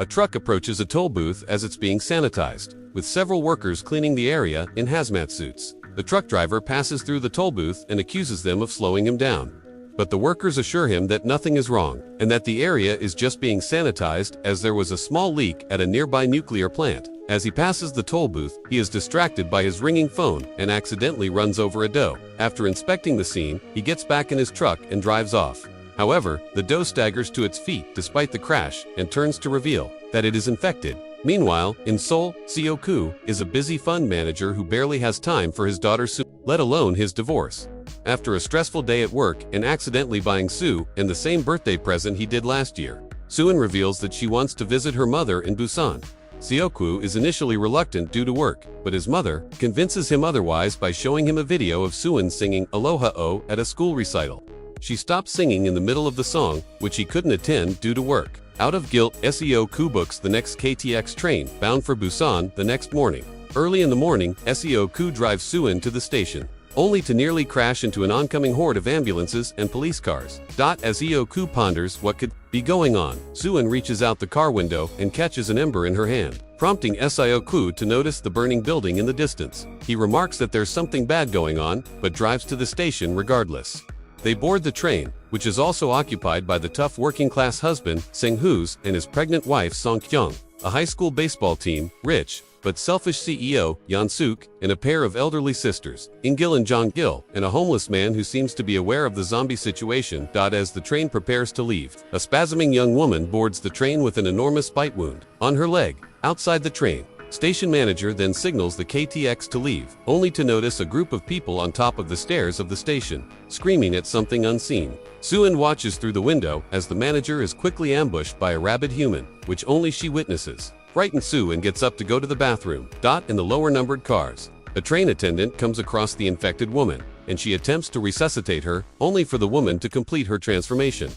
A truck approaches a toll booth as it's being sanitized, with several workers cleaning the area in hazmat suits. The truck driver passes through the toll booth and accuses them of slowing him down. But the workers assure him that nothing is wrong, and that the area is just being sanitized as there was a small leak at a nearby nuclear plant. As he passes the toll booth, he is distracted by his ringing phone and accidentally runs over a doe. After inspecting the scene, he gets back in his truck and drives off. However, the doe staggers to its feet despite the crash and turns to reveal that it is infected. Meanwhile, in Seoul, Seok-woo is a busy fund manager who barely has time for his daughter Sue, let alone his divorce. After a stressful day at work and accidentally buying Sue and the same birthday present he did last year, Suan reveals that she wants to visit her mother in Busan. Seok-woo is initially reluctant due to work, but his mother convinces him otherwise by showing him a video of Suan singing Aloha-o at a school recital. She stops singing in the middle of the song, which he couldn't attend due to work. Out of guilt, Seok-woo books the next KTX train, bound for Busan, the next morning. Early in the morning, Seok-woo drives Suan to the station, only to nearly crash into an oncoming horde of ambulances and police cars. As Seok-woo ponders what could be going on, Suan reaches out the car window and catches an ember in her hand, prompting Seok-woo to notice the burning building in the distance. He remarks that there's something bad going on, but drives to the station regardless. They board the train, which is also occupied by the tough working-class husband, Sang-hoos, and his pregnant wife, Song-kyung, a high school baseball team, rich, but selfish CEO, Yeon-suk, and a pair of elderly sisters, In-gil and Jong-gil, and a homeless man who seems to be aware of the zombie situation. As the train prepares to leave, a spasming young woman boards the train with an enormous bite wound on her leg. Outside the train, station manager then signals the KTX to leave, only to notice a group of people on top of the stairs of the station, screaming at something unseen. Suan watches through the window as the manager is quickly ambushed by a rabid human, which only she witnesses. Frightened, Suan gets up to go to the bathroom. In the lower numbered cars, a train attendant comes across the infected woman, and she attempts to resuscitate her, only for the woman to complete her transformation.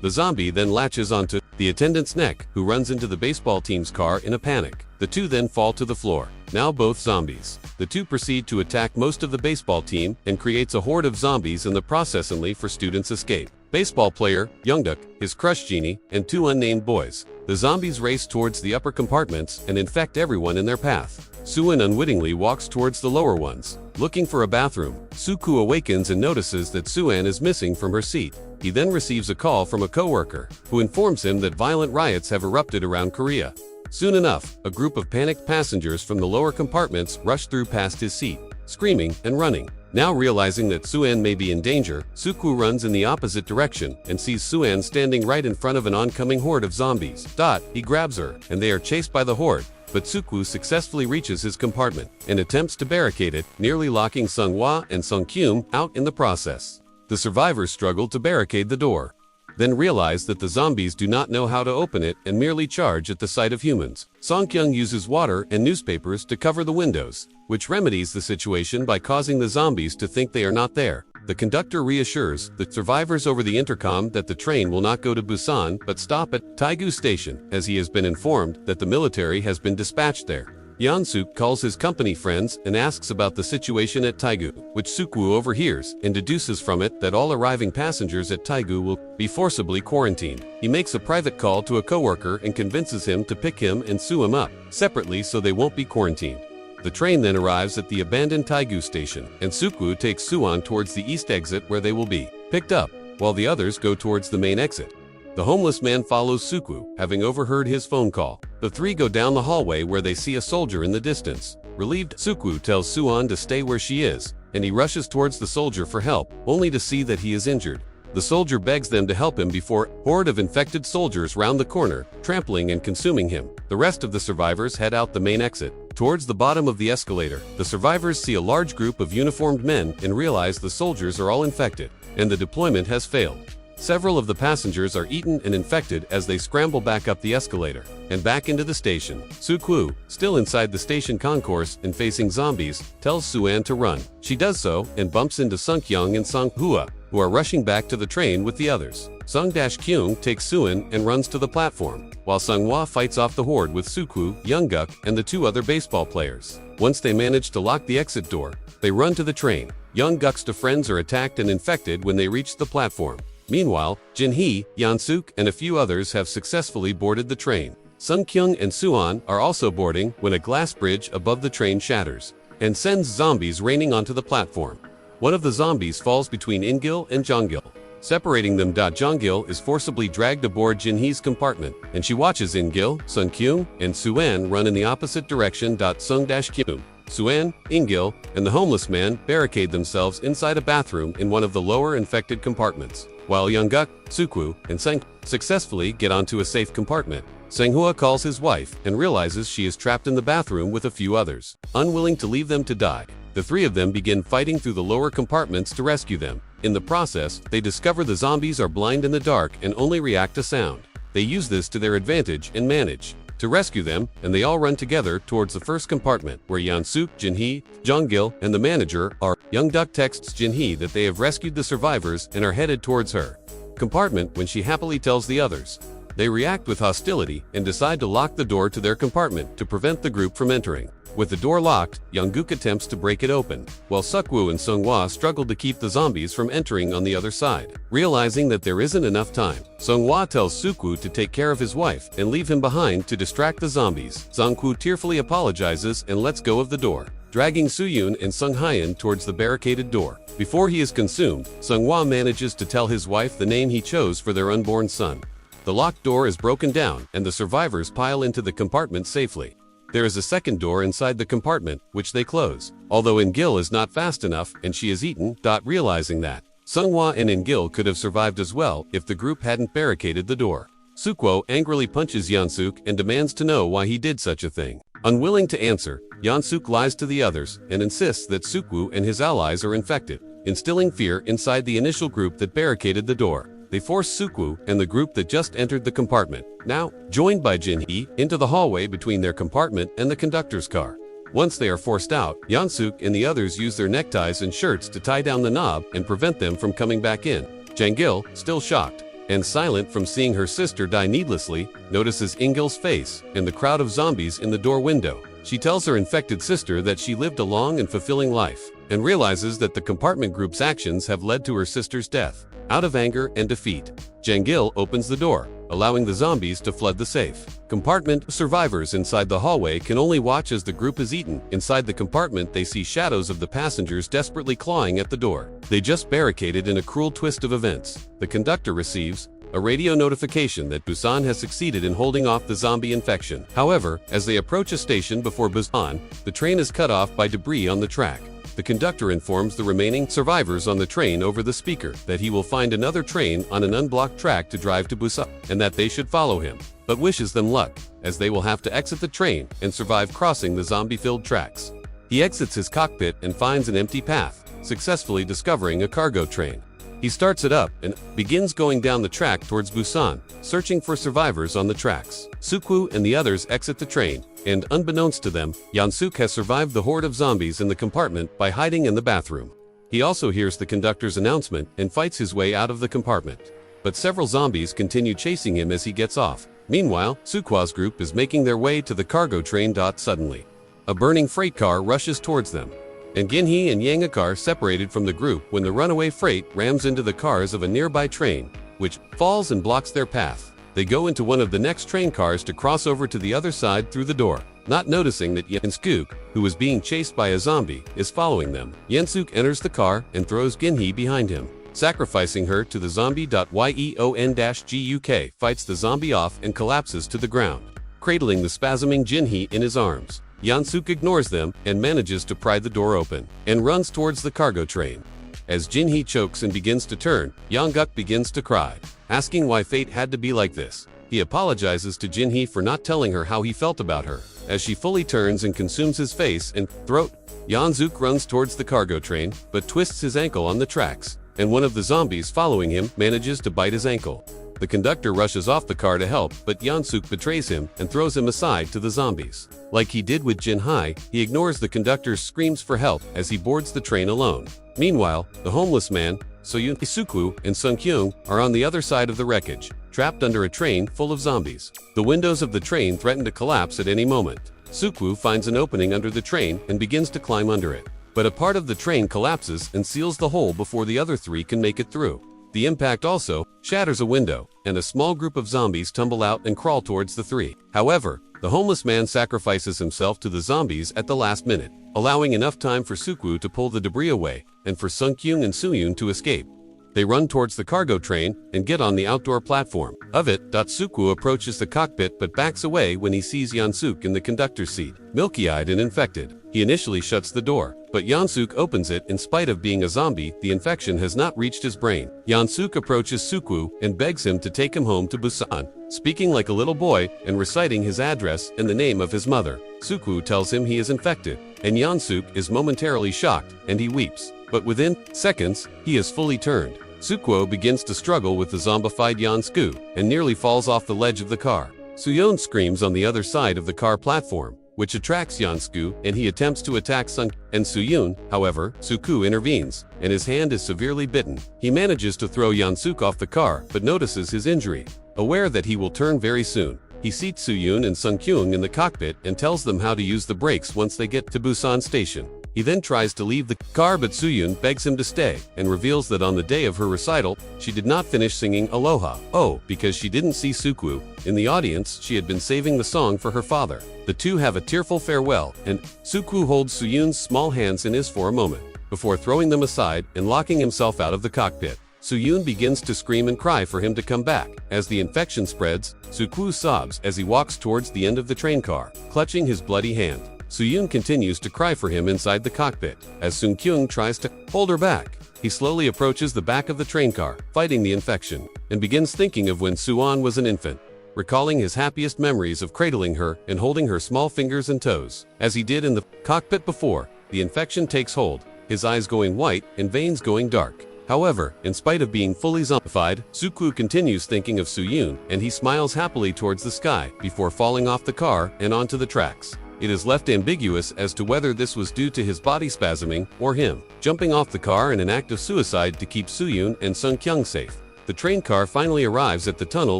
The zombie then latches onto the attendant's neck, who runs into the baseball team's car in a panic. The two then fall to the floor, now both zombies. The two proceed to attack most of the baseball team and creates a horde of zombies in the process. Only for students escape. Baseball player, Youngduk, his crush Jeannie, and two unnamed boys. The zombies race towards the upper compartments and infect everyone in their path. Suan unwittingly walks towards the lower ones, looking for a bathroom. Seok-woo awakens and notices that Suan is missing from her seat. He then receives a call from a co-worker, who informs him that violent riots have erupted around Korea. Soon enough, a group of panicked passengers from the lower compartments rush through past his seat, screaming and running. Now realizing that Suan may be in danger, Seok-woo runs in the opposite direction and sees Suan standing right in front of an oncoming horde of zombies. He grabs her, and they are chased by the horde, but Seok-woo successfully reaches his compartment and attempts to barricade it, nearly locking Sung-hwa and Sung-kyung out in the process. The survivors struggle to barricade the door, then realize that the zombies do not know how to open it and merely charge at the sight of humans. Song-kyung uses water and newspapers to cover the windows, which remedies the situation by causing the zombies to think they are not there. The conductor reassures the survivors over the intercom that the train will not go to Busan but stop at Taegu Station, as he has been informed that the military has been dispatched there. Yeon-suk calls his company friends and asks about the situation at Taegu, which Seok-woo overhears and deduces from it that all arriving passengers at Taegu will be forcibly quarantined. He makes a private call to a coworker and convinces him to pick him and Suam up separately so they won't be quarantined. The train then arrives at the abandoned Taegu station, and Seok-woo takes Suan towards the east exit where they will be picked up, while the others go towards the main exit. The homeless man follows Seok-woo, having overheard his phone call. The three go down the hallway where they see a soldier in the distance. Relieved, Seok-woo tells Suan to stay where she is, and he rushes towards the soldier for help, only to see that he is injured. The soldier begs them to help him before a horde of infected soldiers round the corner, trampling and consuming him. The rest of the survivors head out the main exit. Towards the bottom of the escalator, the survivors see a large group of uniformed men and realize the soldiers are all infected, and the deployment has failed. Several of the passengers are eaten and infected as they scramble back up the escalator and back into the station. Seok-woo, still inside the station concourse and facing zombies, tells Suan to run. She does so and bumps into Sung-kyung and Sung-hwa, who are rushing back to the train with the others. Sung-kyung takes Suan and runs to the platform, while Sung-hwa fights off the horde with Seok-woo, Youngduk, and the two other baseball players. Once they manage to lock the exit door, they run to the train. Youngduk's two friends are attacked and infected when they reach the platform. Meanwhile, Jin-hee, Yeon-suk, and a few others have successfully boarded the train. Sung-kyung and Suan are also boarding when a glass bridge above the train shatters and sends zombies raining onto the platform. One of the zombies falls between In-gil and Jong-gil, separating them. Jong-gil is forcibly dragged aboard Jin-hee's compartment, and she watches In-gil, Sung-kyung, and Suan run in the opposite direction. Sung-kyung, Suan, In-gil, and the homeless man barricade themselves inside a bathroom in one of the lower infected compartments, while Yeon-guk, Seok-woo, and Sang successfully get onto a safe compartment. Sang-hwa calls his wife and realizes she is trapped in the bathroom with a few others. Unwilling to leave them to die, the three of them begin fighting through the lower compartments to rescue them. In the process, they discover the zombies are blind in the dark and only react to sound. They use this to their advantage and manage to rescue them, and they all run together towards the first compartment, where Yeon-suk, Jin-hee, Jong-gil, and the manager are. Yeon-guk texts Jin-hee that they have rescued the survivors and are headed towards her compartment when she happily tells the others. They react with hostility and decide to lock the door to their compartment to prevent the group from entering. With the door locked, Yeon-guk attempts to break it open, while Seok-woo and Sung-hwa struggle to keep the zombies from entering on the other side. Realizing that there isn't enough time, Sung-hwa tells Seok-woo to take care of his wife and leave him behind to distract the zombies. Seok-woo tearfully apologizes and lets go of the door, dragging Soo-yoon and Sung-haen towards the barricaded door. Before he is consumed, Sung-hwa manages to tell his wife the name he chose for their unborn son. The locked door is broken down and the survivors pile into the compartment safely. There is a second door inside the compartment, which they close, although In-gil is not fast enough and she is eaten. Realizing that Sung-hwa and In-gil could have survived as well if the group hadn't barricaded the door. Seok-woo angrily punches Yeon-suk and demands to know why he did such a thing. Unwilling to answer, Yeon-suk lies to the others and insists that Seok-woo and his allies are infected, instilling fear inside the initial group that barricaded the door. They force Seok-woo and the group that just entered the compartment, now joined by Jin-hee, into the hallway between their compartment and the conductor's car. Once they are forced out, Yeon-suk and the others use their neckties and shirts to tie down the knob and prevent them from coming back in. Jang-gil, still shocked and silent from seeing her sister die needlessly, notices In-gil's face and the crowd of zombies in the door window. She tells her infected sister that she lived a long and fulfilling life, and realizes that the compartment group's actions have led to her sister's death. Out of anger and defeat, Jang-gil opens the door, allowing the zombies to flood the safe compartment. Survivors inside the hallway can only watch as the group is eaten. Inside the compartment, they see shadows of the passengers desperately clawing at the door. They just barricaded in a cruel twist of events. The conductor receives a radio notification that Busan has succeeded in holding off the zombie infection. However, as they approach a station before Busan, the train is cut off by debris on the track. The conductor informs the remaining survivors on the train over the speaker that he will find another train on an unblocked track to drive to Busan, and that they should follow him, but wishes them luck, as they will have to exit the train and survive crossing the zombie-filled tracks. He exits his cockpit and finds an empty path, successfully discovering a cargo train. He starts it up and begins going down the track towards Busan, searching for survivors on the tracks. Seok-woo and the others exit the train, and unbeknownst to them, Yeon-suk has survived the horde of zombies in the compartment by hiding in the bathroom. He also hears the conductor's announcement and fights his way out of the compartment. But several zombies continue chasing him as he gets off. Meanwhile, Seok-woo's group is making their way to the cargo train. Suddenly, a burning freight car rushes towards them, and Jin-hee and Yang-guk are separated from the group when the runaway freight rams into the cars of a nearby train, which falls and blocks their path. They go into one of the next train cars to cross over to the other side through the door, not noticing that Yeon-suk, who is being chased by a zombie, is following them. Yeon-suk enters the car and throws Jin-hee behind him, sacrificing her to the zombie. Yeon-guk fights the zombie off and collapses to the ground, cradling the spasming Jin-hee in his arms. Yeon-suk ignores them and manages to pry the door open and runs towards the cargo train. As Jin-hee chokes and begins to turn, Yeon-guk begins to cry, asking why fate had to be like this. He apologizes to Jin-hee for not telling her how he felt about her, as she fully turns and consumes his face and throat. Yeon-suk runs towards the cargo train, but twists his ankle on the tracks, and one of the zombies following him manages to bite his ankle. The conductor rushes off the car to help, but Yeon-suk betrays him and throws him aside to the zombies. Like he did with Jin-hee, he ignores the conductor's screams for help as he boards the train alone. Meanwhile, the homeless man, Soo-yoon, Seok-woo, and Sung-kyung are on the other side of the wreckage, trapped under a train full of zombies. The windows of the train threaten to collapse at any moment. Seok-woo finds an opening under the train and begins to climb under it. But a part of the train collapses and seals the hole before the other three can make it through. The impact also shatters a window, and a small group of zombies tumble out and crawl towards the three. However, the homeless man sacrifices himself to the zombies at the last minute, allowing enough time for Seok-woo to pull the debris away and for Sung-kyung and Soo-yoon to escape. They run towards the cargo train and get on the outdoor platform of it. Seok-woo approaches the cockpit but backs away when he sees Yeon-suk in the conductor's seat, milky-eyed and infected. He initially shuts the door, but Yeon-suk opens it. In spite of being a zombie, the infection has not reached his brain. Yeon-suk approaches Seok-woo and begs him to take him home to Busan. Speaking like a little boy and reciting his address and the name of his mother, Seok-woo tells him he is infected, and Yeon-suk is momentarily shocked and he weeps. But within seconds, he is fully turned. Seok-woo begins to struggle with the zombified Yeon-suk and nearly falls off the ledge of the car. Soo-yoon screams on the other side of the car platform, which attracts Yeon-suk, and he attempts to attack Sung and Soo-yoon. However, Seok-woo intervenes, and his hand is severely bitten. He manages to throw Yeon-suk off the car but notices his injury. Aware that he will turn very soon, he seats Soo-yoon and Sung-kyung in the cockpit and tells them how to use the brakes once they get to Busan Station. He then tries to leave the car, but Soo-yoon begs him to stay and reveals that on the day of her recital, she did not finish singing Aloha. Oh, because she didn't see Seok-woo in the audience, she had been saving the song for her father. The two have a tearful farewell, and Seok-woo holds Soo-yoon's small hands in his for a moment, before throwing them aside and locking himself out of the cockpit. Soo-yoon begins to scream and cry for him to come back. As the infection spreads, Seok-woo sobs as he walks towards the end of the train car, clutching his bloody hand. Soo-yoon continues to cry for him inside the cockpit, as Sung-kyung tries to hold her back. He slowly approaches the back of the train car, fighting the infection, and begins thinking of when Soo-won was an infant, recalling his happiest memories of cradling her and holding her small fingers and toes. As he did in the cockpit before, the infection takes hold, his eyes going white and veins going dark. However, in spite of being fully zombified, Seok-woo continues thinking of Soo-yoon, and he smiles happily towards the sky before falling off the car and onto the tracks. It is left ambiguous as to whether this was due to his body spasming or him jumping off the car in an act of suicide to keep Soo-yoon and Sung-kyung safe. The train car finally arrives at the tunnel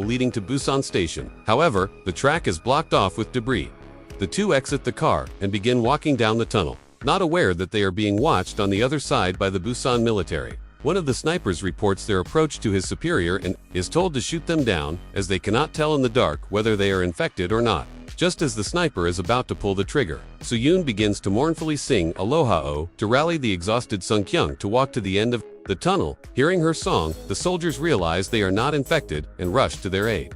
leading to Busan Station. However, the track is blocked off with debris. The two exit the car and begin walking down the tunnel, not aware that they are being watched on the other side by the Busan military. One of the snipers reports their approach to his superior and is told to shoot them down, as they cannot tell in the dark whether they are infected or not. Just as the sniper is about to pull the trigger, Soo-yoon begins to mournfully sing Aloha-o to rally the exhausted Sung-kyung to walk to the end of the tunnel. Hearing her song, the soldiers realize they are not infected and rush to their aid.